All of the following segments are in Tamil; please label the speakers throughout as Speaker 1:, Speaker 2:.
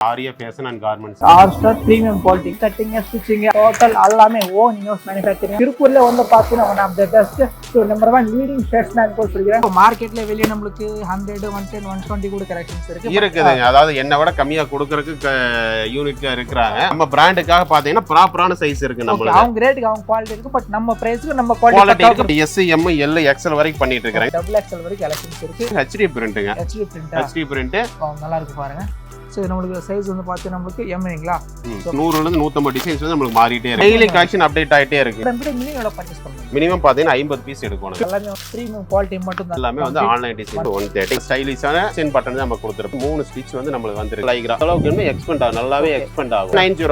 Speaker 1: Aria Fashion and Garments.
Speaker 2: R-Star premium quality, cutting and stitching, total allame own in-house manufacturing. Tirupur வந்து பாத்தீங்கன்னா one of the best, so number one leading shirts நான் போய் சொல்றேன். மார்க்கெட்ல வெளிய நமக்கு 100, 110, 120 கூட கலெக்ஷன்ஸ்
Speaker 1: இருக்குதுங்க. அதாவது என்ன விட கம்மியா கொடுக்கிறதுக்கு யூனிட்ல இருக்குறாங்க. நம்ம பிராண்டுக்காக பாத்தீங்கன்னா ப்ராப்பரான சைஸ் இருக்கு நமக்கு.
Speaker 2: அவங்க ரேட்டுக்கு அவங்க குவாலிட்டி இருக்கு, பட் நம்ம பிரைஸ்க்கு நம்ம குவாலிட்டி
Speaker 1: இருக்கு. S, M, L, XL வரைக்கும் பண்ணிட்டு இருக்காங்க.
Speaker 2: டபுள் XL வரைக்கும் கலெக்ஷன்ஸ் இருக்கு.
Speaker 1: HD பிரிண்ட்ங்க.
Speaker 2: HD பிரிண்ட் நல்லா இருக்கு பாருங்க. சோ நமக்கு சைஸ் வந்து பாத்து நமக்கு எம்ங்களா
Speaker 1: 100 ல இருந்து 150 டிசைன்ஸ் வந்து நமக்கு மாறிட்டே இருக்கு. டெய்லி கலெக்ஷன் அப்டேட் ஆயிட்டே இருக்கு.
Speaker 2: மினிமம் எவ்வளவு பர்சேஸ் பண்ணனும்?
Speaker 1: மினிமம் பாத்தீங்கன்னா 50 பீஸ் எடுக்கணும்.
Speaker 2: எல்லாமே பிரீமியம் குவாலிட்டி மட்டும் தான்.
Speaker 1: எல்லாமே வந்து ஆன்லைன் டிசைன் 130 ஸ்டைலிஷான சென் பட்டன் தான் நம்ம கொடுத்திருக்கோம். 3 ஸ்டிட்ச் வந்து நமக்கு வந்திருக்கு. லைக்ரா அளவுக்கு இன்னும் எக்ஸ்பெண்ட் ஆகும். நல்லாவே எக்ஸ்பெண்ட் ஆகும். 90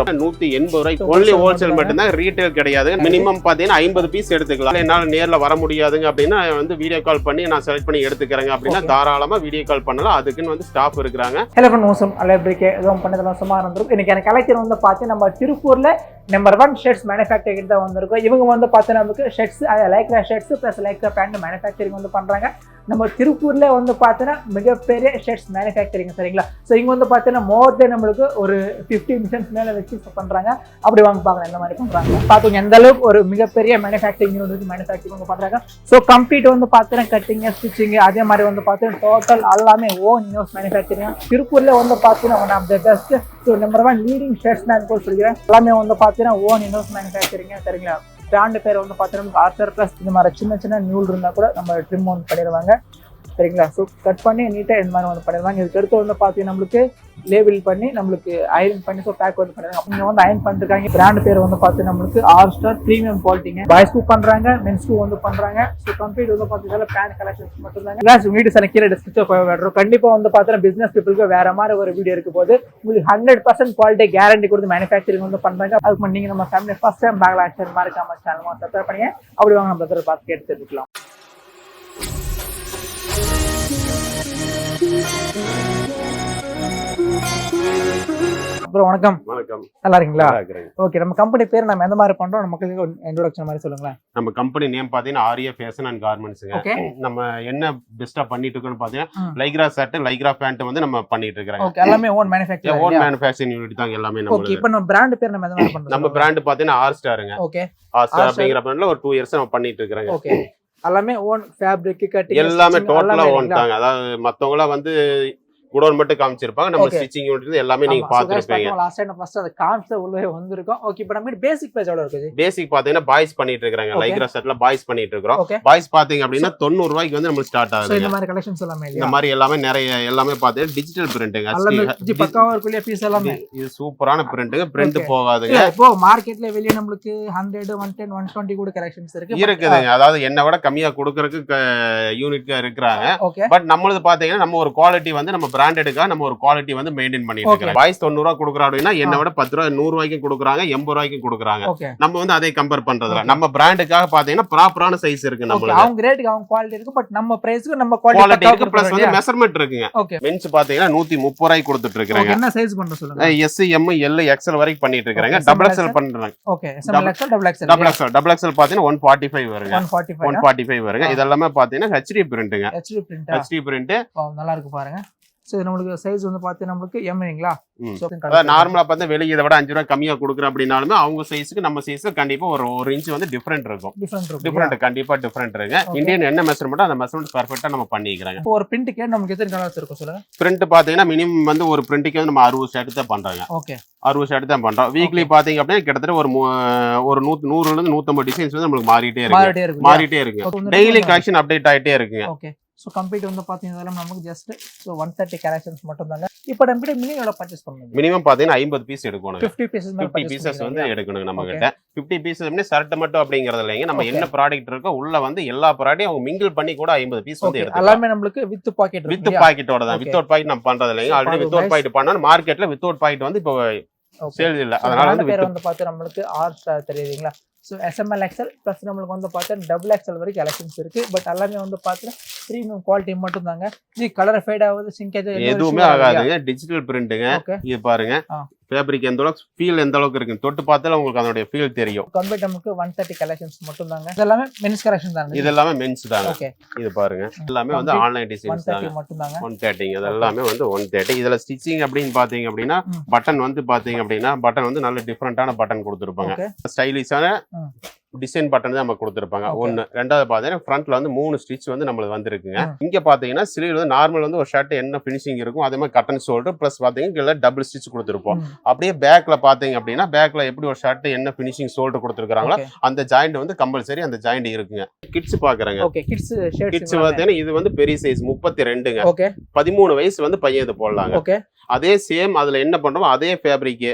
Speaker 1: 180 ரூபாய் only ஹோல்சேல் மட்டும் தான், ரீட்டைல் கிடையாது. மினிமம் பாத்தீங்கன்னா 50 பீஸ் எடுத்துக்கலாம். என்னால நேர்ல வர முடியாதுங்க அப்படினா வந்து வீடியோ கால் பண்ணி நான் செலக்ட் பண்ணி எடுத்துக்கறேங்க அப்படினா தாராளமா வீடியோ கால் பண்ணலாம். அதுக்குன்னு வந்து ஸ்டாஃப் இருக்காங்க.
Speaker 2: ஹலோ ஃப்ரெண்ட்ஸ், அலைப்ரிக்கே பண்ணதெல்லாம் சுமார் இருந்திருக்கும். இன்னைக்கு எனக்கு கலெக்ஷன் வந்து பார்த்து நம்ம திருப்பூர்ல நம்பர் 1 ஷர்ட்ஸ் மேனுஃபேக்சரிங் தான் வந்திருக்கும். இவங்க வந்து பார்த்தீங்கன்னா நமக்கு shirts, Lycra shirts plus Lycra pant manufacturing வந்து பண்றாங்க. நம்ம திருப்பூர்ல வந்து பார்த்தீங்கன்னா மிகப்பெரிய ஷர்ட்ஸ் மேனுஃபேக்சரிங், சரிங்களா? ஸோ இங்க வந்து பார்த்தீங்கன்னா மோர் தென் நம்மளுக்கு ஒரு 50 மிஷன்ஸ் மேல வச்சு பண்றாங்க. அப்படி வாங்க பார்க்கலாம் எந்த மாதிரி பண்றாங்க பார்த்துங்க. எந்த அளவுக்கு ஒரு மிகப்பெரிய மேனுஃபேக்சரிங் யூனிட் மேனுஃபேக்சரிங் வந்து பண்றாங்க. ஸோ கம்ப்ளீட் வந்து பார்த்தீங்கன்னா கட்டிங், ஸ்டிச்சிங், அதே மாதிரி வந்து பார்த்தீங்கன்னா டோட்டல் எல்லாமே ஓன் இன்ஹவுஸ் மேனுஃபேக்சரிங். திருப்பூர்ல வந்து பார்த்தீங்கன்னா one of the best, so number 1 leading shirts நான் போய் சொல்லிக்கிறேன். எல்லாமே வந்து பார்த்தீங்கன்னா ஓன் இன்ஹவுஸ் மேனுஃபேக்சரிங், சரிங்களா? பிராண்ட் பேர் வந்து பார்த்தீங்கன்னா R-Star ப்ளஸ் இந்த மாதிரி சின்ன சின்ன நியூல் இருந்தால் கூட நம்ம ட்ரிம் வந்து பண்ணிடுவாங்க, சரிங்களா? ஸோ கட் பண்ணி நீட்டாக இந்த மாதிரி வந்து பண்ணிடுவாங்க. இதுக்கு அடுத்து வந்து பார்த்தீங்கன்னா நம்மளுக்கு லேபிள் பண்ணி நம்மளுக்கு அயர்ன் பண்ணி ஸோ பேக் வந்து பண்ணிடுவாங்க. அப்போ வந்து அயர்ன் பண்ணிருக்காங்க. பிராண்ட் பேர் வந்து பார்த்தீங்கன்னா நம்மளுக்கு R-Star ப்ரீமியம் குவாலிட்டிங்க. பாய்ஸ்க்கு பண்றாங்க, மென்ஸ்க்கு வந்து பண்றாங்க. ஸோ கம்ப்ளீட் வந்து பார்த்தீங்கன்னா பேண்ட் கலெக்ஷன்ஸ் மட்டும் தாங்க. கிளாஸ் வீடியோ செலக்ட் கீழே டிஸ்கிரிப்ஷன் விடுறோம். கண்டிப்பாக வந்து பார்த்தீங்கன்னா பிசினஸ் பீப்புளுக்கு வேற மாதிரி ஒரு வீடியோ இருக்கும் போது உங்களுக்கு 100% குவாலிட்டி கேரண்டி கொடுத்து மேனுஃபேக்சரிங் வந்து பண்றாங்க. அதுக்கு நீங்க நம்ம ஃபேமிலி ஃபர்ஸ்ட் டைம் பேக்ல ஆக்சன் மறக்காம சேனல் சப்ஸ்கிரைப் பண்ணுங்க. அப்படி வாங்க நம்ம பிரதர் பார்த்து கேட்டு தெரிஞ்சுக்கலாம். ப்ரோ வணக்கம்.
Speaker 1: வணக்கம்.
Speaker 2: நல்லா இருக்கீங்களா? ஓகே, நம்ம கம்பெனி பேர் நம்ம எந்த மாதிரி பண்றோம், நமக்கு இன்ட்ரோடக்ஷன் மாதிரி சொல்லுங்களேன்.
Speaker 1: நம்ம கம்பெனி நேம் பாத்தீங்கன்னா ஆரியா ஃபேஷன் அண்ட் கார்மெண்ட்ஸ்ங்க. நம்ம என்ன பெஸ்டா பண்ணிட்டு இருக்கோம்னு பாத்தீங்கன்னா லைக்ரா ஷர்ட், லைக்ரா பேண்ட் வந்து நம்ம பண்ணிட்டு இருக்கோம்.
Speaker 2: ஓகே, எல்லாமே own manufacturing.
Speaker 1: Own manufacturing unit தான் எல்லாமே நம்ம.
Speaker 2: ஓகே, இப்போ நம்ம பிராண்ட் பேர் நம்ம எந்த மாதிரி பண்றோம்?
Speaker 1: நம்ம பிராண்ட் பாத்தீங்கன்னா R-Starங்க.
Speaker 2: ஓகே,
Speaker 1: R-Star அப்படிங்கற பிராண்ட்ல ஒரு 2 இயர்ஸ் நம்ம பண்ணிட்டு இருக்கோம்.
Speaker 2: ஓகே, எல்லாமே ஓன் ஃபேப்ரிக், கட்டிங்
Speaker 1: எல்லாமே டோட்டலா ஓன் தாங்க. அதாவது மத்தவங்கள வந்து குடோன் மட்டும் காமிச்சிருப்பாங்க. நம்ம ஸ்டிச்சிங் யூனிட் எல்லாமே நீங்க பாத்துருப்பீங்க.
Speaker 2: லாஸ்ட் டைம் ஃபர்ஸ்ட் அது கான்செப்ட் உள்ளே வந்திருக்கும். ஓகே, இப்போ நம்ம பேசிக் பிரைஸ் எவ்வளவு இருக்குது?
Speaker 1: பேசிக் பாத்தீங்கன்னா பாய்ஸ் பண்ணிட்டு இருக்காங்க. லைக்ரா ஷர்ட்ல பாய்ஸ் பண்ணிட்டு இருக்கோம். பாய்ஸ் பாத்தீங்க அப்படினா 90 ரூபாய்க்கு வந்து நமக்கு ஸ்டார்ட் ஆகுது.
Speaker 2: சோ இந்த மாதிரி கலெக்ஷன்ஸ் எல்லாமே
Speaker 1: இந்த மாதிரி எல்லாமே நிறைய எல்லாமே பாத்தீங்கன்னா டிஜிட்டல் பிரிண்டிங்.
Speaker 2: எல்லாமே பக்காவா இருக்குல பீஸ் எல்லாமே.
Speaker 1: இது சூப்பரான பிரிண்டிங், பிரிண்ட் போகாதுங்க.
Speaker 2: இப்போ மார்க்கெட்ல வெளிய நமக்கு 100, 110, 120 கூட கலெக்ஷன்ஸ் இருக்குதுங்க.
Speaker 1: அதாவது என்ன விட கம்மியா கொடுக்கிறதுக்கு யூனிட் இருக்காங்க. பட் நம்மளது பாத்தீங்கன்னா நம்ம ஒரு குவாலிட்டி வந்து நம்ம பிராண்டடுக்காக நம்ம ஒரு குவாலிட்டி வந்து மெயின்டைன் பண்ணிட்டு இருக்கோம். பாய்ஸ் 90 ரூபாய் கொடுக்குறாங்க அப்படின்னா என்ன விட 10 ரூபாய் 100 ரூபாய்க்கு கொடுக்குறாங்க, 80 ரூபாய்க்கு கொடுக்குறாங்க. நம்ம வந்து அதே கம்பேர் பண்றதுல நம்ம பிராண்டுக்காக பாத்தீங்கன்னா ப்ராப்பரான சைஸ் இருக்கு. நம்ம
Speaker 2: அவங்க ரேட்டுக்கு அவங்க குவாலிட்டி இருக்கு, பட் நம்ம பிரைஸ்க்கு நம்ம குவாலிட்டி
Speaker 1: இருக்கு. பிளஸ் வந்து மெஷர்மென்ட் இருக்குங்க. மென்ஸ் பாத்தீங்கன்னா 130 ரூபாய் கொடுத்துட்டு இருக்காங்க.
Speaker 2: என்ன சைஸ் பண்ற சொல்லுங்க?
Speaker 1: S, M, L, XL வரைக்கும் பண்ணிட்டு இருக்காங்க. டபுள் XL பண்றாங்க.
Speaker 2: Okay, SML XL, double
Speaker 1: XL பாத்தீங்கன்னா 145 வருங்க. 145 வருங்க. இதெல்லாம் பாத்தீங்கன்னா HD பிரிண்ட்ங்க. HD பிரிண்ட்
Speaker 2: நல்லா இருக்கு பாருங்க. சோ நமக்கு சைஸ் வந்து பாத்து நமக்கு எம்ங்களா?
Speaker 1: அத நார்மலா பார்த்தா வெளிய இத விட 5 ரூபாய் கம்மியா கொடுக்குற அப்படினாலுமே அவங்க சைஸ்க்கு நம்ம சைஸ்க்கு கண்டிப்பா ஒரு 1 இன்ச் வந்து டிஃபரண்ட் இருக்கும். டிஃபரண்ட் கண்டிப்பா டிஃபரண்ட் இருக்கு. இந்தியன் என்ன மெஷர்மென்ட் அந்த மெஷர்மென்ட் பெர்ஃபெக்ட்டா நம்ம பண்ணிக்கறாங்க.
Speaker 2: இப்போ ஒரு பிரிண்ட்க்கு நமக்கு எத்தனை கலர்ஸ் இருக்கும் சொல்லுங்க?
Speaker 1: பிரிண்ட் பாத்தீங்கன்னா மினிமம் வந்து ஒரு பிரிண்ட்க்கு வந்து நம்ம 60 ஷர்ட் தான் பண்றாங்க.
Speaker 2: ஓகே,
Speaker 1: 60 ஷர்ட் தான் பண்றோம். வீக்லி பாத்தீங்க அப்படினா கிட்டத்தட்ட ஒரு 100 ல இருந்து 150 டிசைன்ஸ் வந்து நமக்கு மாறிட்டே இருக்கு. டெய்லி கலெக்ஷன் அப்டேட் ஆயிட்டே இருக்குங்க.
Speaker 2: ஓகே, ஸோ கம்ப்ளீட் வந்து பார்த்தீங்கன்னா நமக்கு ஜஸ்ட் 130 கலெக்ஷன்ஸ் மட்டும் தாங்க. இப்போ நம்ம கிட்ட மினிமம் எவ்வளோ பர்ச்சேஸ் பண்ணணும்?
Speaker 1: மினிமம் பார்த்தீங்கன்னா 50 பீஸ் எடுக்கணும்.
Speaker 2: 50
Speaker 1: பீசஸ் வந்து எடுக்கணும் நம்ம கிட்ட. 50 பீசஸ் ஷர்ட் மட்டும் அப்படிங்கறது இல்லைங்க. நம்ம என்ன ப்ராடக்ட் இருக்கோ உள்ள வந்து எல்லா ப்ராடக்ட்டையும் அவங்க மிங்கிள் பண்ணி கூட 50 பீஸ் வந்து எடுத்துக்கலாம்.
Speaker 2: எல்லாமே நமக்கு வித் பாக்கெட்டோட
Speaker 1: தான். வித்தவுட் பாக்கெட் நம்ம பண்றது இல்லைங்க. ஆல்ரெடி வித்தவுட் பாக்கெட் பண்ணா மார்க்கெட்ல வித்தவுட் பாக்கெட் வந்து இப்போ சேல் இல்ல. அதனால வந்து
Speaker 2: பேர் வந்து பார்த்து நம்மளுக்கு R-Star தெரியுதுங்களா? ஸோ SML XL ப்ளஸ் நம்மளுக்கு வந்து பார்த்தா டபுள் XL வரைக்கும் கலெக்ஷன்ஸ் இருக்கு. பட் எல்லாமே வந்து பார்த்தா ப்ரீமியம் குவாலிட்டி மட்டும் தாங்க. இது கலர் ஃபேட் ஆகுது, சிங்கேஜ்
Speaker 1: எதுவுமே ஆகாதுங்க. டிஜிட்டல் பிரிண்ட்டுங்க. இது பாருங்க, ஃபேப்ரிக் எந்த அளவுக்கு ஃபீல் எந்த அளவுக்கு இருக்கு தொட்டு பார்த்தால உங்களுக்கு அதோட ஃபீல் தெரியும்.
Speaker 2: கம்ப்ளீட் நமக்கு 130 கலெக்ஷன்ஸ் மட்டும் தாங்க. இதெல்லாம் மென்ஸ் கலெக்ஷன் தாங்க.
Speaker 1: இது எல்லாமே மென்ஸ் தாங்க.
Speaker 2: ஓகே
Speaker 1: இது பாருங்க எல்லாமே வந்து ஆன்லைன் டிசைன்ஸ் தாங்க.
Speaker 2: 130 மட்டும் தாங்க.
Speaker 1: 130 இது எல்லாமே வந்து 130. இதுல ஸ்டிச்சிங் அப்படினு பாத்தீங்க அப்படினா பட்டன் வந்து பாத்தீங்க அப்படினா பட்டன் வந்து நல்ல டிஃபரண்டான பட்டன் கொடுத்திருப்பாங்க. ஸ்டைலிஷான டிசைன் பட்டன் தான் நம்ம கொடுத்திருப்பாங்க. ஒன்னு ரெண்டாவது பாத்தீங்கன்னா ஃப்ரண்ட்ல வந்து 3 ஸ்டிச் வந்து நம்மளுக்கு வந்திருக்குங்க. இங்க பாத்தீங்கன்னா ஸ்லீவ் வந்து நார்மல் வந்து ஒரு ஷர்ட் என்ன ஃபினிஷிங் இருக்கும் அதே மாதிரி கட்டன் ஷோல்டர் பிளஸ் பாத்தீங்கன்னா டபுள் ஸ்டிச் கொடுத்திருப்போம். அப்படியே பேக்ல பாத்தீங்க அப்படின்னா பேக்ல எப்படி ஒரு ஷர்ட் என்ன ஃபினிஷிங் ஷோல்டர் கொடுத்திருக்காங்களோ அந்த ஜாயிண்ட் வந்து கம்பல்சரி அந்த ஜாயிண்ட் இருக்குங்க. கிட்ஸ் பாக்குறாங்க.
Speaker 2: ஓகே கிட்ஸ் ஷர்ட்ஸ்
Speaker 1: கிட்ஸ் பாத்தீங்கன்னா இது வந்து பெரிய சைஸ் 32ங்க.
Speaker 2: ஓகே 13
Speaker 1: வயசு வந்து பையன் இது போடலாங்க.
Speaker 2: ஓகே
Speaker 1: அதே சேம் அதுல என்ன பண்றோம் அதே ஃபேப்ரிக்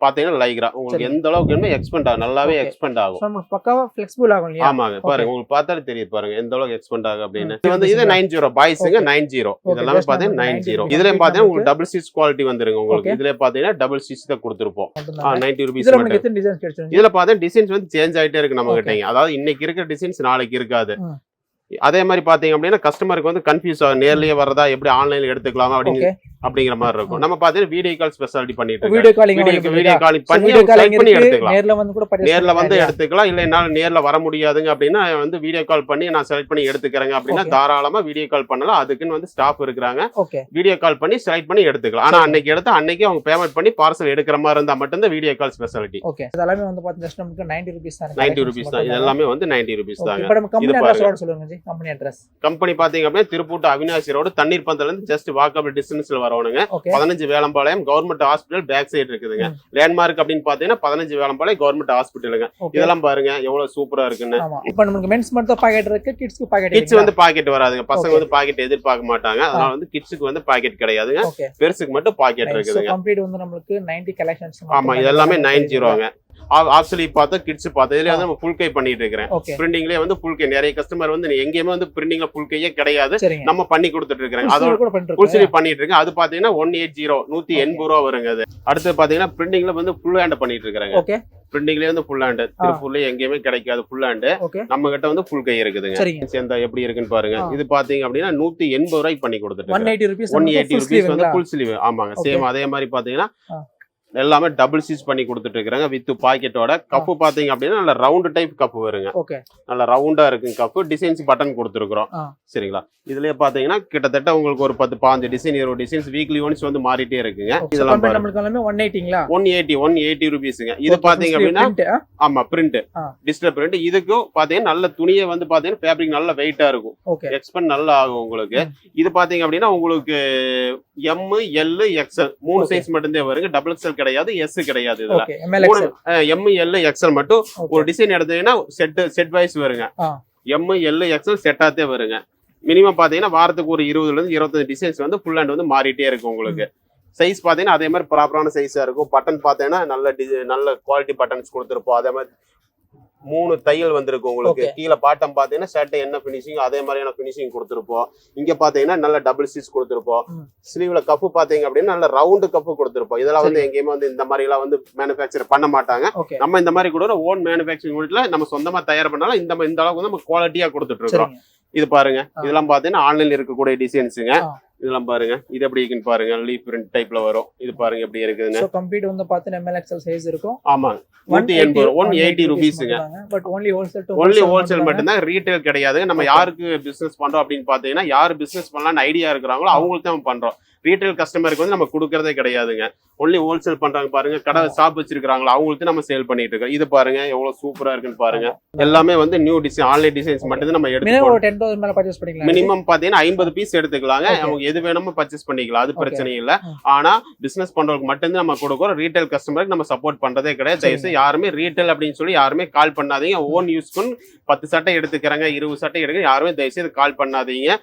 Speaker 1: பாத்தீங்கன்னா லைக்ரா உங்களுக்கு எந்த அளவுக்கு வேணுமோ எக்ஸ்பெண்ட் ஆகும். நல்லாவே எக்ஸ்பெண்ட் ஆகும்.
Speaker 2: நமக்கு பக்காவா ஃப்ளெக்சிபிள் ஆகும் இல்லையா?
Speaker 1: ஆமாங்க பாருங்க உங்களுக்கு பார்த்தாலே தெரியுது பாருங்க எந்த அளவுக்கு எக்ஸ்பெண்ட் ஆகும் அப்படின்னு. இது வந்து இது 90 பாய்ஸ்ங்க 90 இதெல்லாம் பாத்தீங்கன்னா 90. இதுலயும் பாத்தீங்கன்னா உங்களுக்கு டபுள் ஸ்டிச் குவாலிட்டி வந்துருங்க. உங்களுக்கு இதுல பாத்தீங்கன்னா டபுள் ஸ்டிச் தான் கொடுத்திருப்போம். 90 ரூபீஸ்.
Speaker 2: இதுல நமக்கு எத்தனை டிசைன்ஸ் கிடைச்சிருக்கு?
Speaker 1: இதுல பாத்தீங்கன்னா டிசைன்ஸ் வந்து சேஞ்ச் ஆயிட்டே இருக்கு நம்ம கிட்ட. அதாவது இன்னைக்கு இருக்கிற டிசைன்ஸ் நாளைக்கு இருக்காது. அதே மாதிரி பாத்தீங்க அப்படின்னா கஸ்டமருக்கு வந்து கன்ஃபியூஸ் ஆகும். நேர்லயே வரதா எப்படி ஆன்லைன்ல எடுத்துக்கலாமா அப்படிங்கிற மாதிரி இருக்கும். நம்ம பாத்தீங்கன்னா வீடியோ கால் ஸ்பெஷாலிட்டி பண்ணிட்டு இருக்கோம். வீடியோ காலிங் பண்ணி எடுத்துக்கலாம். நேர்ல வந்து எடுத்துக்கலாம். இல்ல என்னால நேர்ல வர முடியாதுங்க அப்படின்னா வந்து வீடியோ கால் பண்ணி நான் செலக்ட் பண்ணி எடுத்துக்கிறேங்க அப்படின்னா தாராளமா வீடியோ கால் பண்ணலாம். அதுக்குன்னு வந்து ஸ்டாஃப் இருக்கிறாங்க. வீடியோ கால் பண்ணி செலக்ட் பண்ணி எடுத்துக்கலாம். ஆனா அன்னைக்கு எடுத்தா அன்னைக்கே அவங்க பேமெண்ட் பண்ணி பார்சல் எடுக்கிற மாதிரி இருந்தா மட்டும் தான் வீடியோ கால் ஸ்பெஷாலிட்டி.
Speaker 2: ஓகே இதெல்லாம் வந்து பாத்தீங்கன்னா நமக்கு 90 ரூபீஸ் தான்.
Speaker 1: 90 ரூபீஸ் தான். இது எல்லாமே வந்து 90 ரூபீஸ் தாங்க.
Speaker 2: இப்போ நம்ம கம்பெனி அட்ரஸ் சொல்லுங்க ஜி. கம்பெனி அட்ரஸ்
Speaker 1: கம்பெனி பாத்தீங்க அப்படின்னா திருப்பூர் அவினாசி ரோடு தண்ணீர் பந்தல்ல இருந்து ஜஸ்ட் வாக்கபிள் டிஸ்டன்ஸ்ல வரணுங்க. 15 Velampalayam government hospital back side இருக்குதுங்க. லேண்ட்மார்க் அப்படின்னு பாத்தீங்கன்னா 15 வேலம்பாளையம் கவர்மெண்ட் ஹாஸ்பிட்டலுங்க. இதெல்லாம் பாருங்க எவ்வளவு சூப்பரா இருக்குன்னு.
Speaker 2: இப்போ நமக்கு மென்ஸ் மட்டும் பாக்கெட் இருக்கு. கிட்ஸ்க்கு பாக்கெட்
Speaker 1: கிட்ஸ் வந்து பாக்கெட் வராதுங்க. பசங்க வந்து பாக்கெட் எதிர்பார்க்க மாட்டாங்க. அதனால வந்து கிட்ஸ்க்கு வந்து பாக்கெட் கிடையாதுங்க. பெருசுக்கு மட்டும் பாக்கெட் இருக்குதுங்க.
Speaker 2: கம்ப்ளீட் வந்து நமக்கு 90 கலெக்ஷன்ஸ்.
Speaker 1: ஆமா இது எல்லாமே 90ங்க. ஆக்சுவலி பார்த்தா கிட்ஸ் பார்த்தா இதுல வந்து நம்ம ஃபுல் கை பண்ணிட்டு இருக்கிறேன். பிரிண்டிங்லயே வந்து ஃபுல் கை நிறைய கஸ்டமர் வந்து எங்கேயுமே வந்து பிரிண்டிங்ல ஃபுல் கையே கிடையாது. நம்ம பண்ணி கொடுத்துட்டு இருக்கிறேன். அதோட ஃபுல் ஸ்லீவ் பண்ணிட்டு இருக்கேன். அது பாத்தீங்கன்னா 180 180 ரூபா வருங்க. அது அடுத்து பாத்தீங்கன்னா பிரிண்டிங்ல வந்து ஃபுல் ஹேண்ட் பண்ணிட்டு இருக்காங்க. பிரிண்டிங்லயே வந்து ஃபுல் ஹேண்ட் திருப்பூர்ல எங்கேயுமே கிடைக்காது. ஃபுல் ஹேண்ட் நம்ம கிட்ட வந்து ஃபுல் கை இருக்குதுங்க. சேர்ந்தா எப்படி இருக்குன்னு பாருங்க. இது பாத்தீங்க அப்படின்னா 180 ரூபாய்க்கு பண்ணி கொடுத்துட்டு 180 ரூபீஸ் வந்து ஃபுல் ஸ்லீவ். ஆமாங்க சேம் அதே மாதிரி பாத்தீங்கன்னா எல்லாமே டபுள் ஸ்டிச் பண்ணி கொடுத்துட்டு இருக்காங்க வித் பாக்கெட்டோட. கப்பு பாத்தீங்க அப்படின்னா நல்ல ரவுண்ட் டைப் கப்பு வருங்க. நல்ல ரவுண்டா இருக்கு கப்பு. டிசைன்ஸ் பட்டன் கொடுத்துருக்கோம். சரிங்களா இதுலயே பாத்தீங்கன்னா கிட்டத்தட்ட உங்களுக்கு ஒரு 10-15 டிசைன் 20 டிசைன்ஸ் வீக்லி ஒன்ஸ் வந்து மாறிட்டே இருக்குங்க. இதெல்லாம் 180 ரூபீஸ்ங்க. இது பாத்தீங்க அப்படின்னா ஆமா பிரிண்ட் டிஸ்பிளே பிரிண்ட். இதுக்கும் பாத்தீங்கன்னா நல்ல துணியை வந்து பாத்தீங்கன்னா ஃபேப்ரிக் நல்ல வெயிட்டா இருக்கும். எக்ஸ்பெண்ட் நல்லா ஆகும் உங்களுக்கு. இது பாத்தீங்க அப்படின்னா உங்களுக்கு எம் எல் எக்ஸ்எல் 3 சைஸ் மட்டும் தான் வருங்க. டபுள் எக்ஸ்எல் கிடையாது, எஸ் கிடையாது. இதுல எம் எல் எக்ஸ்எல் மட்டும் ஒரு டிசைன் எடுத்தீங்கன்னா செட் வைஸ் வருங்க. எம் எல் எக்ஸ்எல் செட்டாத்தே வருங்க. மினிமம் பாத்தீங்கன்னா வாரத்துக்கு ஒரு 20 ல இருந்து 25 டிசைன்ஸ் வந்து ஃபுல் ஹேண்ட் வந்து மாறிட்டே இருக்கும் உங்களுக்கு. சைஸ் பாத்தீங்கன்னா அதே மாதிரி ப்ராப்பரான சைஸா இருக்கும். பட்டன் பாத்தீங்கன்னா நல்ல குவாலிட்டி பட்டன்ஸ் கொடுத்துருப்போம். அதே மாதிரி 3 தையல் வந்திருக்கு உங்களுக்கு. கீழே பாட்டம் பாத்தீங்கன்னா ஷர்ட் என்ன பினிஷிங் அதே மாதிரியான பினிஷிங் கொடுத்துருப்போம். இங்க பாத்தீங்கன்னா நல்ல டபுள் ஸ்டிச் கொடுத்துருப்போம். ஸ்லீவ்ல கப்பு பாத்தீங்க அப்படின்னா நல்ல ரவுண்டு கப்பு கொடுத்துருப்போம். இதெல்லாம் வந்து எங்கேயுமே வந்து இந்த மாதிரி எல்லாம் வந்து மேனுஃபேக்சர் பண்ண மாட்டாங்க. நம்ம இந்த மாதிரி கூட ஓன் மேனுஃபேக்சரிங் யூனிட்ல நம்ம சொந்தமா தயார் பண்ணாலும் இந்த அளவுக்கு வந்து நம்ம குவாலிட்டியா கொடுத்துட்டு இருக்கோம். இது பாருங்க இதெல்லாம் பாத்தீங்கன்னா ஆன்லைன்ல இருக்கக்கூடிய டிசைன்ஸுங்க. இதெல்லாம் பாருங்க இது எப்படி இருக்குன்னு பாருங்க. லீஃப் பிரிண்ட் டைப்ல வரும். இது பாருங்க எப்படி இருக்குதுன்னு.
Speaker 2: சோ கம்ப்ளீட் வந்து பாத்தீங்கன்னா ML XL சைஸ் இருக்கும்.
Speaker 1: ஆமா 180 ரூபீஸ்ங்க.
Speaker 2: பட் only
Speaker 1: ஹோல்சேல் மட்டும் தான். ரீட்டைல் கிடையாது. நம்ம யாருக்கு பிசினஸ் பண்றோம் அப்படின்னு பாத்தீங்கன்னா யாரு பிசினஸ் பண்ணலாம்னு ஐடியா இருக்கிறாங்களோ அவங்களுக்கு தான் பண்றோம். ரீட்டைல் கஸ்டமருக்கு வந்து நம்ம கொடுக்கறதே கிடையாதுங்க. ஒன்லி ஹோல்சேல் பண்றாங்க பாருங்க. கடை ஷாப் வச்சிருக்காங்களா அவங்களுக்கு நம்ம சேல் பண்ணிட்டு இருக்கோம். இது பாருங்க எவ்வளவு சூப்பரா இருக்குன்னு பாருங்க. எல்லாமே வந்து நியூ டிசைன் ஆன்லைன் டிசைன்ஸ் மட்டும் தான் நம்ம எடுத்துக்கோம்.
Speaker 2: 10,000 மேல பர்சேஸ் பண்ணிக்கலாம்.
Speaker 1: மினிமம் பாத்தீங்கன்னா 50 பீஸ் எடுத்துக்கலாங்க. நமக்கு எது வேணுமோ பர்ச்சேஸ் பண்ணிக்கலாம். அது பிரச்சனை இல்ல. ஆனா பிசினஸ் பண்றவங்களுக்கு மட்டும் தான் நம்ம கொடுக்குறோம். ரீட்டைல் கஸ்டமருக்கு நம்ம சப்போர்ட் பண்றதே கிடையாது. தயவுசெய்து யாருமே ரீட்டைல் அப்படின்னு சொல்லி யாருமே கால் பண்ணாதீங்க. ஓன் யூஸ்க்கு 10 சட்டை எடுத்துக்கிறாங்க 20 சட்டை எடுக்க யாருமே தயவுசெய்து கால் பண்ணாதீங்க.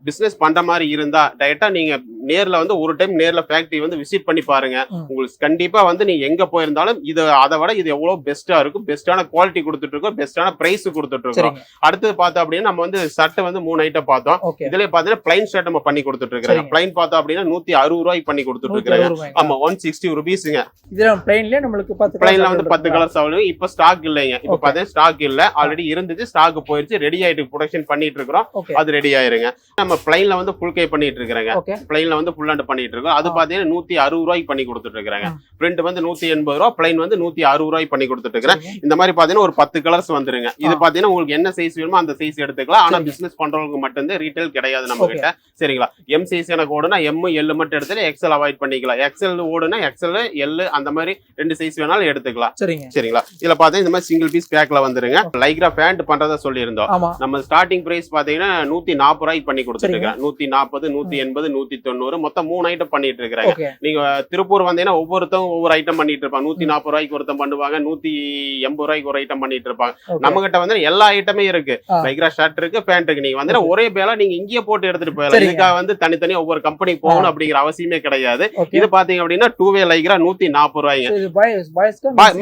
Speaker 1: பிசினஸ் பண்ற மாதிரி இருந்தா டைரக்டா நீங்க நேர்ல வந்து ஒரு டைம் நேர்ல ஃபேக்டரி வந்து விசிட் பண்ணி பாருங்க. உங்களுக்கு கண்டிப்பா வந்து நீங்க எங்க போயிருந்தாலும் இது அதை விட இது எவ்வளவு பெஸ்டா இருக்கும். பெஸ்டான குவாலிட்டி கொடுத்துட்டு இருக்கோம். பெஸ்டான பிரைஸ் கொடுத்துட்டு இருக்கோம். அடுத்தது பார்த்தோம் அப்படின்னா நம்ம வந்து ஷர்ட் வந்து 3 ஐட்டம் பார்த்தோம். இதுல பாத்தீங்கன்னா பிளைன் ஷர்ட் நம்ம பண்ணி கொடுத்துட்டு இருக்காங்க. பிளைன் பார்த்தோம் அப்படின்னா 160 ரூபாய்க்கு பண்ணி கொடுத்துட்டு இருக்காங்க. ஆமா 160 ரூபீஸ்ங்க.
Speaker 2: இதுல பிளைன்ல நம்மளுக்கு 10
Speaker 1: பிளைன்ல வந்து 10 கலர்ஸ் அவைலபிள். இப்ப ஸ்டாக் இல்லைங்க. இப்ப பாத்தீங்கன்னா ஸ்டாக் இல்ல. ஆல்ரெடி இருந்துச்சு. ஸ்டாக் போயிருச்சு. ரெடி ஆயிட்டு ப்ரொடக்ஷன் பண்ணிட்டு இருக்கோம். அது ரெடி ஆயிருங்க. நம்ம நம்ம பிளைன்ல வந்து ஃபுல் கை பண்ணிட்டு இருக்கிறாங்க.
Speaker 2: ஓகே
Speaker 1: பிளைன்ல வந்து ஃபுல் ஹேண்ட் பண்ணிட்டு இருக்கோம். அது பாத்தீங்கன்னா 160 ரூபாய்க்கு பண்ணி கொடுத்துட்டு இருக்காங்க. பிரிண்ட் வந்து 180 ரூபாய், பிளைன் வந்து 160 ரூபாய்க்கு பண்ணி கொடுத்துட்டு இருக்கிறேன். இந்த மாதிரி பாத்தீங்கன்னா ஒரு 10 கலர்ஸ் வந்துருங்க. இது பாத்தீங்கன்னா உங்களுக்கு என்ன சைஸ் வேணுமோ அந்த சைஸ் எடுத்துக்கலாம். ஆனா பிசினஸ் பண்றவங்களுக்கு மட்டும் ரீட்டைல் கிடையாது நம்ம கிட்ட. சரிங்களா? எம் சைஸ் எனக்கு ஓடுனா எம் எல் மட்டும் எடுத்துட்டு எக்ஸ்எல் அவாய்ட் பண்ணிக்கலாம். எக்ஸ்எல் ஓடுனா எக்ஸ்எல் எல் அந்த மாதிரி 2 சைஸ் வேணாலும் எடுத்துக்கலாம். சரிங்களா? இதுல பாத்தீங்கன்னா இந்த மாதிரி சிங்கிள் பீஸ் பேக்ல வந்துருங்க. லைக்ரா பேண்ட் பண்றதா சொல்லியிருந்தோம். நம்ம ஸ்டார்டிங் பிரைஸ் பாத்தீங்கன்னா 140 ரூபாய்க்கு பண்ணி கொடுத்துருக்கேன். 140, 180, 190 மொத்தம் 3 ஐட்டம் பண்ணிட்டு இருக்காங்க. நீங்க திருப்பூர் வந்தீங்கன்னா ஒவ்வொருத்தவங்க ஒவ்வொரு ஐட்டம் பண்ணிட்டு இருப்பாங்க. 140 ரூபாய்க்கு ஒருத்தம் பண்ணுவாங்க, 180 ரூபாய்க்கு ஒரு ஐட்டம் பண்ணிட்டு இருப்பாங்க. நம்ம கிட்ட வந்து எல்லா ஐட்டமே இருக்கு. லைக்ரா ஷர்ட் இருக்கு, பேண்ட் இருக்கு. நீங்க வந்து ஒரே பேல நீங்க இங்கேயே போட்டு எடுத்துட்டு போயிடலாம். இதுக்காக வந்து தனித்தனியா ஒவ்வொரு கம்பெனி போகணும் அப்படிங்கிற அவசியமே கிடையாது. இது பாத்தீங்க அப்படின்னா 2 வே லைக்ரா 140 ரூபாய்ங்க.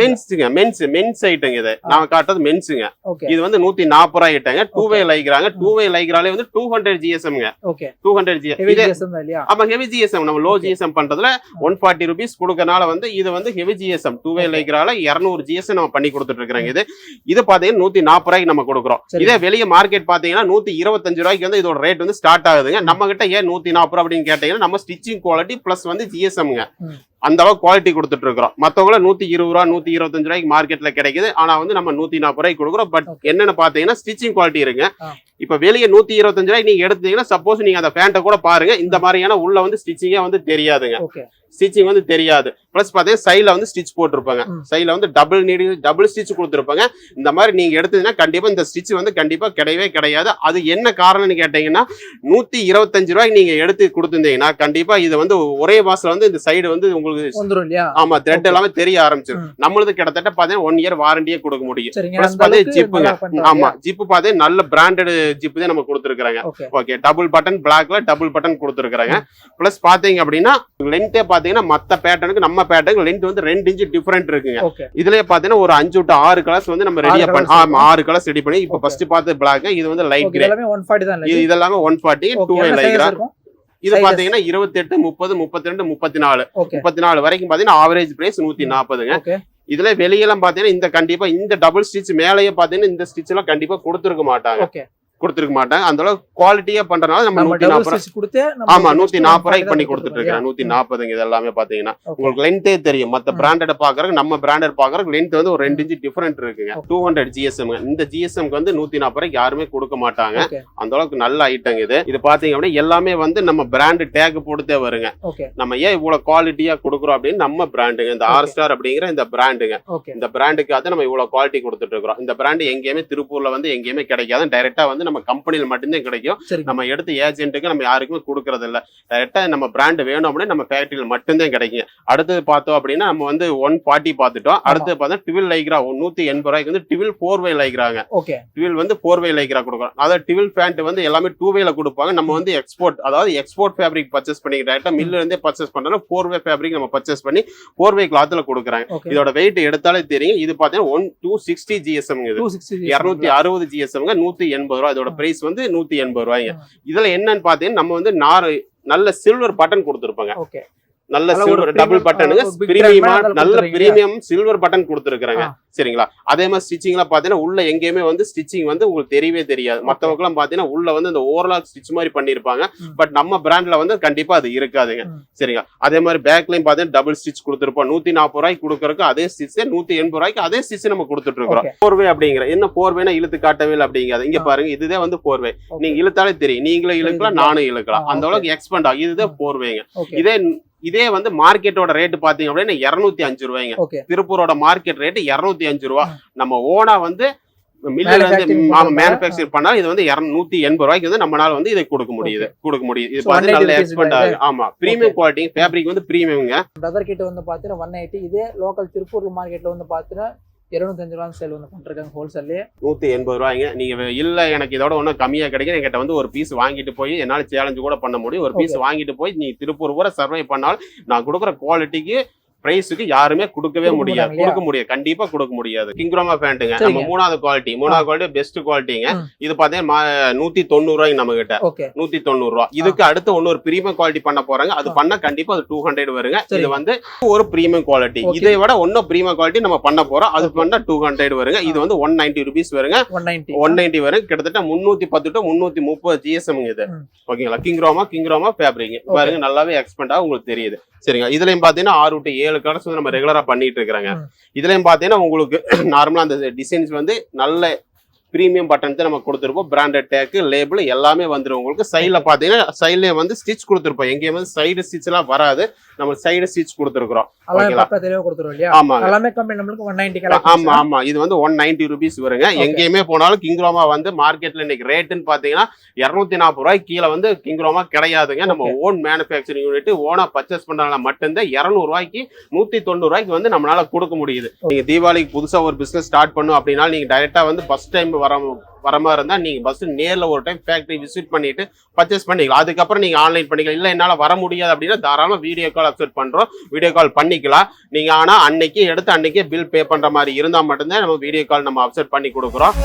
Speaker 1: மென்ஸுங்க, மென்ஸ் ஐட்டங்க. இது நான் காட்டுறது மென்ஸுங்க. இது வந்து 140 ரூபாய் ஐட்டங்க. 2 வே லைக்ராங்க. 2 வே லைக்ராலே வந்து 200 GSMங்க. 200 GSM. ஆமா, ஹெவி GSM. நம்ம லோ GSM பண்றதுல 140 ரூபீஸ் கொடுக்கறனால வந்து இது வந்து ஹெவி GSM 2 வே லைக்ரால 200 GSM நம்ம பண்ணி கொடுத்துட்டு இருக்காங்க. இது பாத்தீங்கன்னா 140 ரூபாய்க்கு நம்ம கொடுக்குறோம். இதே வெளிய மார்க்கெட் பாத்தீங்கன்னா 125 ரூபாய்க்கு வந்து இதோட ரேட் வந்து ஸ்டார்ட் ஆகுதுங்க. நம்ம கிட்ட ஏன் 140 ரூபாய் அப்படின்னு கேட்டீங்கன்னா நம்ம ஸ்டிச்சிங் குவாலிட்டி பிளஸ் வந்து GSMங்க. அந்த அளவுக்கு குவாலிட்டி கொடுத்துட்டு இருக்கிறோம். மத்தவங்கள 120 ரூபா 125 ரூபாய்க்கு மார்க்கெட்ல கிடைக்குது. ஆனா வந்து நம்ம 140 ரூபாய்க்கு கொடுக்குறோம். பட் என்னன்னு பாத்தீங்கன்னா ஸ்டிச்சிங் குவாலிட்டி இருங்க. இப்ப வெளியே 125 ரூபாய்க்கு நீங்க எடுத்தீங்கன்னா சப்போஸ் நீங்க அந்த பேண்ட்டை கூட பாருங்க, இந்த மாதிரியான உள்ள வந்து ஸ்டிச்சிங்கே வந்து தெரியாதுங்க. ஸ்டிச்சிங் வந்து தெரியாது. பிளஸ் பாத்தீங்கன்னா சைட்ல வந்து ஸ்டிச் போட்டிருப்பாங்க. சைட்ல வந்து டபுள் ஸ்டிச் கொடுத்துருப்பாங்க. இந்த மாதிரி நீங்க எடுத்தீங்கன்னா கண்டிப்பா இந்த ஸ்டிச் வந்து கண்டிப்பா கிடையவே கிடையாது. அது என்ன காரணம்னு கேட்டீங்கன்னா 125 ரூபாய்க்கு நீங்க எடுத்து கொடுத்துருந்தீங்கன்னா கண்டிப்பா இது வந்து ஒரே மாசத்துல வந்து இந்த சைடு வந்து உங்களுக்கு ஆமா த்ரெட் எல்லாமே தெரிய ஆரம்பிச்சிடும். நம்மளுக்கு கிட்டத்தட்ட பாத்தீங்கன்னா 1 இயர் வாரண்டியே கொடுக்க முடியும். பிளஸ் பாத்தீங்கன்னா ஜிப்புங்க. ஆமா, ஜிப்பு பாத்தீங்கன்னா நல்ல பிராண்டட் ஜிப்பு தான் நம்ம கொடுத்துருக்காங்க. ஓகே, டபுள் பட்டன் பிளாக்ல டபுள் பட்டன் கொடுத்துருக்காங்க. பிளஸ் பாத்தீங்க அப்படின்னா லென்த்தே பாத்தீங்கன்னா மத்த பேட்டர்னுக்கு நம்ம பேட்டர்னுக்கு லென்த் வந்து 2 இன்ச் டிஃபரெண்ட் இருக்குங்க. இதுலயே பாத்தீங்கன்னா ஒரு 5 to 6 கலர்ஸ் வந்து நம்ம ரெடியா பண்ணி 6 கலர்ஸ் ரெடி பண்ணி இப்ப ஃபர்ஸ்ட் பார்த்து பிளாக், இது வந்து லைட் கிரே. இது எல்லாமே 140 2 வே லைக்ரா. இது பாத்தீங்கன்னா 28, 30, 32, 34 வரைக்கும் பாத்தீங்கன்னா ஆவரேஜ் பிரைஸ் 140ங்க. இதுல வெளியெல்லாம் பாத்தீங்கன்னா இந்த கண்டிப்பா இந்த டபுள் ஸ்டிச் மேலேயே பாத்தீங்கன்னா இந்த ஸ்டிச் எல்லாம் கண்டிப்பா கொடுத்துருக்க மாட்டாங்க. அந்த அளவுக்கு குவாலிட்டியா பண்றதுனால நம்ம 140 ஆமா 140 ரூபாய்க்கு பண்ணி கொடுத்துட்டு இருக்கேன். 140 இது எல்லாமே பாத்தீங்கன்னா உங்களுக்கு லென்த்தே தெரியும். மத்த பிராண்டட் பாக்குறதுக்கு நம்ம பிராண்டட் பாக்குறதுக்கு லென்த் வந்து ஒரு 2 இன்ச் டிஃபரெண்ட் இருக்குங்க. 200 GSM. இந்த GSMக்கு வந்து 140 ரூபாய்க்கு யாருமே கொடுக்க மாட்டாங்க. அந்த அளவுக்கு நல்ல ஐட்டம் இது. இது பாத்தீங்க அப்படின்னா எல்லாமே வந்து நம்ம பிராண்ட் டேக் போட்டுட்டே வருங்க. நம்ம ஏன் இவ்வளவு குவாலிட்டியா கொடுக்குறோம் அப்படின்னு நம்ம பிராண்டுங்க இந்த ஆர் ஸ்டார் அப்படிங்கிற இந்த பிராண்டுங்க. இந்த பிராண்டுக்காக நம்ம இவ்வளவு குவாலிட்டி கொடுத்துட்டு இருக்கிறோம். இந்த பிராண்டு எங்கேயுமே திருப்பூர்ல வந்து எங்கேயுமே கிடைக்காது. டைரக்டா வந்து நம்ம கம்பெனில மட்டும்தான் கிடைக்கும். நம்ம எடுத்து ஏஜென்ட்டுக்கு நம்ம யாருக்குமே கொடுக்கறது இல்ல. டைரக்டா நம்ம பிராண்ட் வேணும் அப்படின்னா நம்ம ஃபேக்டரியில மட்டும்தான் கிடைக்கும். அடுத்தது பார்த்தோம் அப்படின்னா நம்ம வந்து 140 பார்த்துட்டோம். அடுத்து பார்த்தா டிவில் லைக்ரா 180 ரூபாய்க்கு வந்து டிவில் 4 வே லைக்ராங்க. டிவில் வந்து 4 வே லைக்ரா கொடுக்குறோம். அதாவது டிவில் பேண்ட் வந்து எல்லாமே 2 வேல கொடுப்பாங்க. நம்ம வந்து எக்ஸ்போர்ட், அதாவது எக்ஸ்போர்ட் ஃபேப்ரிக் பர்ச்சேஸ் பண்ணி டைரக்டா மில்ல இருந்தே பர்ச்சேஸ் பண்றோம். 4 வே ஃபேப்ரிக் நம்ம பர்ச்சேஸ் பண்ணி 4 வே கிளாத்ல கொடுக்குறாங்க. இதோட வெயிட் எடுத்தாலே தெரியும். இது பாத்தீங்கன்னா 260 GSM. இது 260 GSM 180 ரூபாய். இதோட பிரைஸ் வந்து 180 ரூபாய்ங்க. இதுல என்னன்னு பாத்தீங்கன்னா நம்ம வந்து நல்ல சில்வர் பட்டன் கொடுத்துருப்பாங்க. நல்ல சில்வர் டபுள் பட்டனுங்க, பிரீமியமா நல்ல பிரீமியம் சில்வர் பட்டன் கொடுத்துருக்காங்க. சரிங்களா? அதே மாதிரி ஸ்டிச்சிங்ல பாத்தீங்கன்னா உள்ள எங்கேயுமே வந்து ஸ்டிச்சிங் வந்து உங்களுக்கு தெரியவே தெரியாது. மத்தவங்க எல்லாம் பாத்தீங்கன்னா உள்ள வந்து இந்த ஓவர்லாக் ஸ்டிச் மாதிரி பண்ணிருப்பாங்க. பட் நம்ம பிராண்ட்ல வந்து கண்டிப்பா அது இருக்காதுங்க. சரிங்களா? அதே மாதிரி பேக்லயும் பாத்தீங்கன்னா டபுள் ஸ்டிச் கொடுத்துருப்போம். 140 ரூபாய்க்கு கொடுக்கறதுக்கு அதே ஸ்டிச் 180 ரூபாய்க்கு அதே ஸ்டிச் நம்ம கொடுத்துட்டு இருக்கோம். 4 வே அப்படிங்கிற என்ன 4 வேனா இழுத்து காட்டவே இல்லை அப்படிங்காது. இங்க பாருங்க, இதுதான் வந்து 4 வே. நீங்க இழுத்தாலே தெரியும். நீங்களும் இழுக்கலாம், நானும் இழுக்கலாம். அந்த அளவுக்கு எக்ஸ்பெண்ட் ஆகும். இதுதான் 4 வேங்க. இதே வந்து மார்க்கெட்டோட ரேட் பாத்தீங்க அப்படின்னா 205 ரூபாய்ங்க. திருப்பூரோட மார்க்கெட் ரேட் 205 ரூபாய். நம்ம ஓனா வந்து மில்ல இருந்து மேனுஃபேக்சர் பண்ணா இது வந்து 180 ரூபாய்க்கு வந்து நம்மளால வந்து இதை கொடுக்க முடியுது. இது பார்த்து நல்ல எக்ஸ்பெண்ட் ஆகும். ஆமா, பிரீமியம் குவாலிட்டி ஃபேப்ரிக் வந்து பிரீமியம்ங்க.
Speaker 2: பிரதர் கிட்ட வந்து பாத்தீங்கன்னா 180. இதே லோக்கல் திருப்பூர் மார்க்கெட்ல வந்து பாத்தீங்கன்னா 205 ரூபாய் சேல் வந்து பண்ணிருக்காங்க. ஹோல்சேல்லே 180
Speaker 1: ரூபாய்ங்க. நீங்க இல்ல எனக்கு இதோட ஒன்னும் கம்மியா கிடைக்கும், என்கிட்ட வந்து ஒரு பீஸ் வாங்கிட்டு போய் என்னால சேலஞ்சு கூட பண்ண முடியும். ஒரு பீஸ் வாங்கிட்டு போய் நீ திருப்பூர் கூட சர்வை பண்ணாலும் நான் கொடுக்குற குவாலிட்டிக்கு பிரைஸுக்கு யாருமே கொடுக்கவே முடியாது கண்டிப்பா கொடுக்க முடியாது. கிங்ரோமா பேண்ட்டுங்க நம்ம மூணாவது குவாலிட்டி பெஸ்ட் குவாலிட்டிங்க. இது பாத்தீங்கன்னா 190 ரூபாய்க்கு நம்ம கிட்ட 190 ரூபாய். இதுக்கு அடுத்து இன்னொரு பிரீமியம் குவாலிட்டி பண்ண போறாங்க. அது பண்ண கண்டிப்பா அது 200 வருங்க. இது வந்து ஒரு பிரீமியம் குவாலிட்டி. இதை விட இன்னும் பிரீமியம் குவாலிட்டி நம்ம பண்ண போறோம். அது பண்ணா 200 வருங்க. இது வந்து 190 rupees வருங்க. 190 வரும். கிட்டத்தட்ட 310 to 330 GSM இது. ஓகேங்களா? கிங்ரோமா ஃபேப்ரிக் பாருங்க நல்லாவே எக்ஸ்பெண்ட் ஆகும் உங்களுக்கு தெரியுது. சரிங்க. இதுலயும் பாத்தீங்கன்னா 6 to 7 கலர்ஸ் வந்து நம்ம ரெகுலரா பண்ணிட்டு இருக்கிறாங்க. இதுலயும் பாத்தீங்கன்னா உங்களுக்கு நார்மலா அந்த டிசைன்ஸ் வந்து நல்ல பிரீமியம் பட்டன் நம்ம கொடுத்துருப்போம். பிராண்டட் டேக் லேபிள் எல்லாமே வந்துடும் உங்களுக்கு. சைட்ல பாத்தீங்கன்னா சைட்லயே வந்து ஸ்டிச் கொடுத்துருப்போம். எங்கேயும் வந்து சைடு ஸ்டிச் எல்லாம் வராது. நம்ம சைடு ஸ்டிச் கொடுத்துருக்கோம். ஆமா இது வந்து 190 rupees வருங்க. எங்கேயுமே போனாலும் கிங்ரோமா வந்து மார்க்கெட்ல இன்னைக்கு ரேட்டுன்னு பாத்தீங்கன்னா 240 ரூபாய்க்கு கீழே வந்து கிங்ரோமா கிடையாதுங்க. நம்ம ஓன் மேனுபேக்சரிங் யூனிட் ஓனா பர்ச்சேஸ் பண்றாங்க மட்டும்தான் 200 ரூபாய்க்கு 190 ரூபாய்க்கு வந்து நம்மளால கொடுக்க முடியுது. நீங்க தீபாவளிக்கு புதுசா ஒரு பிசினஸ் ஸ்டார்ட் பண்ணும் அப்படின்னா நீங்க டைரக்டா வந்து ஃபர்ஸ்ட் டைம் வர மாதிரி இருந்தா நீங்க ஃபர்ஸ்ட் நேர்ல ஒரு டைம் ஃபேக்டரி விசிட் பண்ணிட்டு பர்ச்சேஸ் பண்ணிக்கலாம். அதுக்கப்புறம் நீங்க ஆன்லைன் பண்ணிக்கலாம். இல்ல என்னால வர முடியாது அப்படின்னா தாராளமா வீடியோ கால் அக்செப்ட் பண்றோம். வீடியோ கால் பண்ணிக்கலாம். நீங்க ஆனா அன்னைக்கே பில் பே பண்ற மாதிரி இருந்தா மட்டும்தான் நம்ம வீடியோ கால் நம்ம அக்செப்ட் பண்ணி கொடுக்குறோம்.